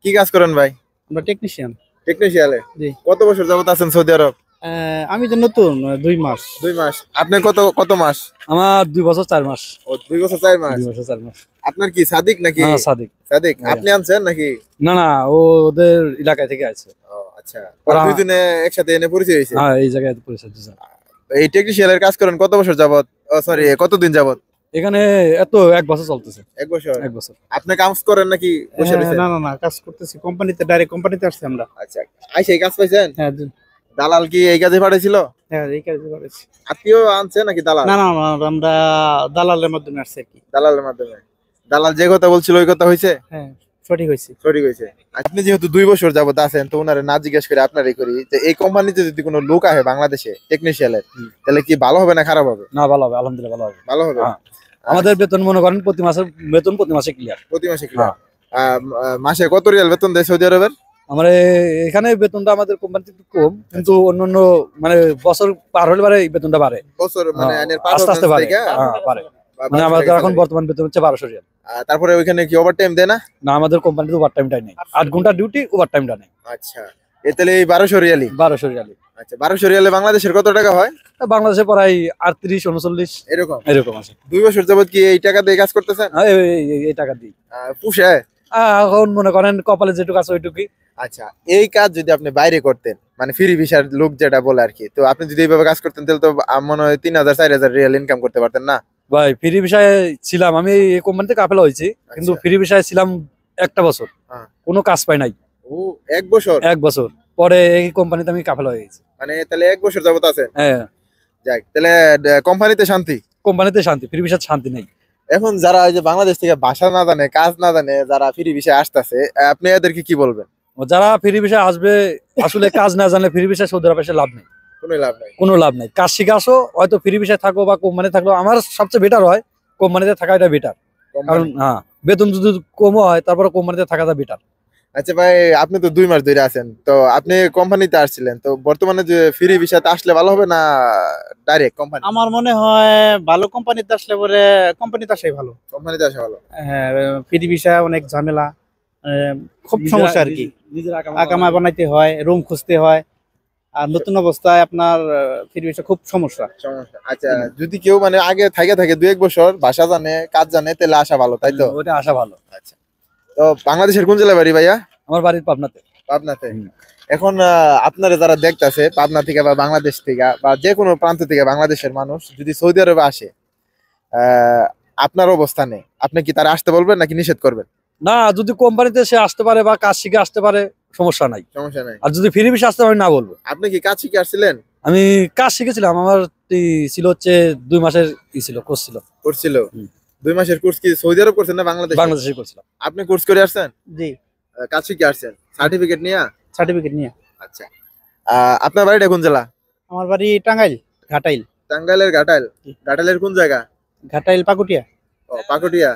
কি কাজ করেন ভাই? আমরা টেকনিশিয়ান। টেকনিশিয়ালে। জি। কত বছর যাবত আছেন সৌদি আরব? আমি তো নতুন 2 মাস। 2 মাস। আপনি কত কত মাস? আমার 2 বছর 4 মাস। ও 2 বছর 4 মাস। 2 বছর 4 মাস। আপনার কি সাদিক নাকি? হ্যাঁ, সাদিক। সাদিক ভাইয়া। আপনি আনছেন নাকি? না না, ও ওদের এলাকা থেকে আছে। ও আচ্ছা। ওরা দুইজনে একসাথে এনে পরিচয় হয়েছে। হ্যাঁ, এই জায়গায় পরিচয় দিয়েছে। এই টেকনিশিয়ালের কাজ করেন কত বছর যাবত? ও সরি, কতদিন যাবত? এখানে এত 1 বছর চলতেছে। 1 বছর। 1 বছর। আপনি কাজ করেন নাকি বসে রয়েছেন? না না না, কাজ করতেছি কোম্পানিতে, ডাইরেক্ট কোম্পানিতে আসছি আমরা। আচ্ছা। আইসা এই কাজ পাইছেন? হ্যাঁ দালাল কি এই কাজে পাঠাইছিল? হ্যাঁ, এই কাজে করেছি। আত্মীয় আনছে নাকি দালাল? না না না, আমরা দালালের মাধ্যমে আসছি আর কি। দালালের মাধ্যমে। দালাল যে কথা বলছিল ওই কথা হইছে? হ্যাঁ, সঠিক হয়েছে। সঠিক হইছে। আপনি যেহেতু 2 বছর যাবত আছেন, তো ওনারে না জিজ্ঞেস করে আপনারই করি যে এই কোম্পানিতে যদি কোনো লোক আহে বাংলাদেশে টেকনিশিয়ালের, তাহলে কি ভালো হবে না খারাপ হবে? না, ভালো হবে, আলহামদুলিল্লাহ ভালো হবে। ভালো হবে। হ্যাঁ। আমাদের বেতন মনে করেন প্রতি মাসে ক্লিয়ার। প্রতি মাসে কি? মাসে কত রিয়াল বেতন দেয় সৌদি আরবের? আমার এখানে বেতনটা আমাদের কোম্পানিতে একটু কম, কিন্তু অন্যান্য মানে বছর পার হলে পারে এই বেতনটা বাড়ে। বছর মানে আইনের আস্তে আস্তে বাড়ে। থেকে বাড়ে। মানে আমাদের এখন বর্তমান বেতন হচ্ছে 1200 রিয়াল। তারপরে ওইখানে কি ওভারটাইম দেয় না? না, আমাদের কোম্পানিতে ওভারটাইমটাই নেই। 8 ঘন্টা ডিউটি, ওভারটাইমটা নেই। আচ্ছা। তাহলে এই 1200 রিয়ালই? 1200 রিয়ালই। আচ্ছা, 1200 রিয়ালে বাংলাদেশের কত টাকা হয়? বাংলাদেশে প্রায় 38 39 এরকম এরকম আছে। 2 বছর যাবত কি এই টাকা দিয়ে কাজ করতেছেন? এই টাকা দিই। পুষায়? এখন মনে করেন কপালে যেটুকু আছে ওইটুকুই। আচ্ছা, এই কাজ যদি আপনি বাইরে করতেন, মানে ফ্রি ভিসার লোক যেটা বলে আর কি, তো আপনি যদি এইভাবে কাজ করতেন তাহলে তো মনে হয় 3000 4000 রিয়াল ইনকাম করতে পারতেন না? ভাই, ফ্রি ভিসায় ছিলাম আমি, এই কোম্পানিতে কাফেলা হয়েছি, কিন্তু ফ্রি ভিসায় ছিলাম 1 বছর, কোনো কাজ পাই নাই। ও 1 বছর? 1 বছর পরে এই কোম্পানিতে আমি কাফেলা হয়ে গেছি। মানে তাহলে 1 বছর যাবত আছেন? হ্যাঁ। যাক, তাহলে কোম্পানিতে শান্তি? কোম্পানিতে শান্তি, ফ্রি ভিসার শান্তি নেই। এখন যারা এই যে বাংলাদেশ থেকে ভাষা না জানে, কাজ না জানে, যারা ফ্রি ভিসায় আসতেছে, আপনি এদেরকে কি বলবেন? যারা ফ্রি ভিসায় আসবে, আসলে কাজ না জানলে ফ্রি ভিসায় সৌদি আরবে এসে লাভ নেই। কোনো লাভ নাই? কোনো লাভ নাই। কাজ শিখে আসো, হয়তো ফ্রি ভিসায় থাকো বা কোম্পানি থাকলো, আমার সবচেয়ে বেটার হয় কোম্পানিতে থাকা, এটা বেটার। কারণ হ্যাঁ, বেতন যদি কমও হয় তারপরে কোম্পানিতে থাকাটা বেটার। আচ্ছা ভাই, আপনি তো 2 মাস ধরে আছেন, তো আপনি কোম্পানিতে আসছিলেন, তো বর্তমানে যে ফ্রি ভিসাতে আসলে ভালো হবে না ডাইরেক্ট কোম্পানি? আমার মনে হয় ভালো কোম্পানিতে আসলে পরে কোম্পানিতে আসাই ভালো। কোম্পানিতে আসা ভালো? হ্যাঁ, ফ্রি ভিসা অনেক ঝামেলা, খুব সমস্যা আর কি। আকামা বানাইতে হয়, রুম খুঁজতে হয়, আর নতুন অবস্থায় আপনার ফ্রি ভিসা খুব সমস্যা। আচ্ছা, যদি কেউ মানে আগে থাকে 2-1 বছর ভাষা জানে, কাজ জানে, তাহলে আসা ভালো, তাই তো? ওটা আসা ভালো। আচ্ছা। তো বাংলাদেশের কোন জেলায় বাড়ি ভাইয়া? আমার বাড়ির পাবনাতে। পাবনাতে। এখন আপনারা যারা দেখতাছে পাবনা থেকে বা বাংলাদেশ থেকে বা যে কোনো প্রান্ত থেকে বাংলাদেশের মানুষ যদি সৌদি আরবে আসে, আপনার অবস্থানে আপনি কি তারা আসতে বলবেন নাকি নিষেধ করবেন? না, যদি কোম্পানিতে সে আসতে পারে বা কাজ শিখে আসতে পারে, সমস্যা নাই। সমস্যা নাই। আর যদি ফ্রি ভিসা আসতে পারে, না বলবো। আপনি কি কাজ শিখে আসছিলেন? আমি কাজ শিখেছিলাম, আমার ছিল হচ্ছে 2 মাসের কোর্স ছিল। করছিল? 2 মাসের কোর্স কি সৌদি আরব করছেন না বাংলাদেশে? বাংলাদেশে করছিলাম। আপনি কোর্স করে আসছেন? জি। কাজ শিখে আসছেন সার্টিফিকেট নিয়ে? সার্টিফিকেট নিয়ে। আচ্ছা। আপনার বাড়িটা কোন জেলা? আমার বাড়ি টাঙ্গাইল, ঘাটাইল। টাঙ্গাইলের ঘাটাইল? ঘাটাইলের কোন জায়গা? ঘাটাইল পাকুটিয়া। ও পাকুটিয়া।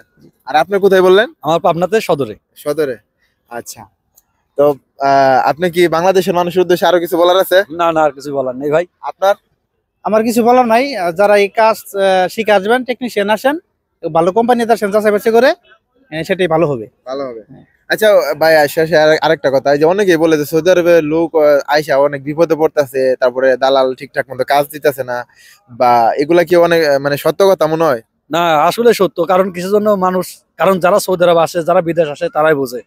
আর আপনি কোথায় বললেন? আমার পাবনাতে সদরে। সদরে। আচ্ছা। তো আপনি কি বাংলাদেশের মানুষের উদ্দেশ্যে আরো কিছু বলার আছে? না না, আর কিছু বলার নেই ভাই। আপনার? আমার কিছু বলার নাই। যারা এই কাজ শিখে আসবেন, টেকনিশিয়ান আসেন, ভালো কোম্পানিতে আসেন, যাচাই বাছাই করে, সেটাই ভালো হবে। ভালো হবে। আচ্ছা ভাই, শেষে আরেকটা কথা, এই যে অনেকেই বলে যে সৌদি আরবের লোক আইসা অনেক বিপদে পড়তেছে, তারপরে দালাল ঠিকঠাক মতো কাজ দিতেছে না, বা এগুলা কি অনেক মানে সত্য কথা মনে হয়? না, আসলে সত্য। কারণ কিসের জন্য মানুষ, কারণ যারা সৌদি আরব আসে, যারা বিদেশ আসে, তারাই বোঝে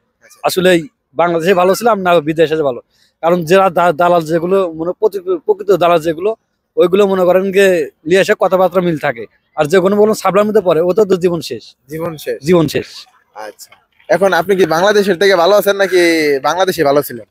আসলে বাংলাদেশে ভালো ছিলাম না বিদেশে ভালো। কারণ যারা দালাল যেগুলো মানে প্রকৃত দালাল যেগুলো, ওইগুলো মনে করেন যে নিয়ে এসে কথাবার্তা মিল থাকে, আর যে কোনো বলুন সাবলার মধ্যে পড়ে, ও তো জীবন শেষ। জীবন শেষ? জীবন শেষ। আচ্ছা। এখন আপনি কি বাংলাদেশের থেকে ভালো আছেন নাকি বাংলাদেশে ভালো ছিলেন?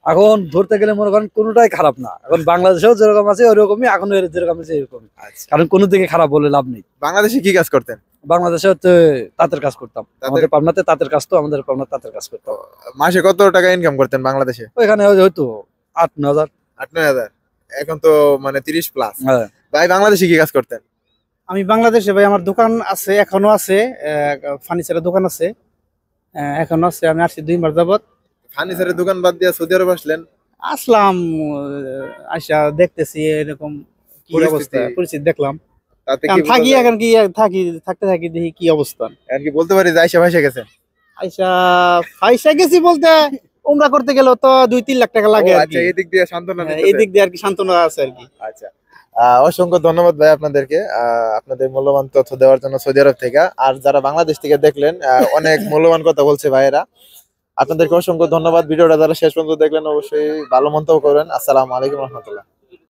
এখন ধরতে গেলে মনে করেন কোনোটাই খারাপ না। এখন বাংলাদেশেও যেরকম আছে ওরকমই, এখন যেরকম আছে এরকমই। কারণ কোনো দিকে খারাপ বলে লাভ নেই। বাংলাদেশে কি কাজ করতেন? বাংলাদেশে হচ্ছে তাঁতের কাজ করতাম। আমাদের পাবনাতে তাঁতের কাজ, তো আমাদের পাবনাতে তাঁতের কাজ করতাম। মাসে কত টাকা ইনকাম করতেন বাংলাদেশে? ওইখানে হয়তো 8-9 হাজার। 8-9 হাজার? এখন তো মানে 30 প্লাস। হ্যাঁ। ভাই বাংলাদেশে কি কাজ করতেন? আমি বাংলাদেশে ভাই, আমার দোকান আছে, এখনো আছে, ফার্নিচারের দোকান আছে, এখনো আছে। আমি আসছি 2 মাস যাবত। ফার্নিচারের দোকান বাদ দিয়ে সৌদি আরব আসলেন? আসলাম, আইসা দেখতেছি এরকম কি অবস্থা, পরিস্থিতি দেখলাম। তাতে কি থাকি, এখন কি থাকি, থাকতে থাকি, দেখি কি অবস্থা। আর কি বলতে পারি যে আইসা ভাইসা গেছেন? আইসা ফাইসা গেছি বলতে উমরা করতে গেলেও তো 2-3 লাখ টাকা লাগে ও, আর আচ্ছা, কি। এই দিক দিয়ে সান্ত্বনা হ্যাঁ, নিতেছেন। এই দিক দিয়ে আর কি সান্ত্বনা আছে আর কি। আচ্ছা, অসংখ্য ধন্যবাদ ভাই আপনাদেরকে, আপনাদের মূল্যবান তথ্য দেওয়ার জন্য সৌদি আরব থেকে। আর যারা বাংলাদেশ থেকে দেখলেন, অনেক মূল্যবান কথা বলছে ভাইয়েরা। আপনাদেরকে অসংখ্য ধন্যবাদ। ভিডিওটা যারা শেষ পর্যন্ত দেখলেন অবশ্যই ভালো মন্তব্য করবেন। আসসালামু আলাইকুম রহমতুল্লাহ।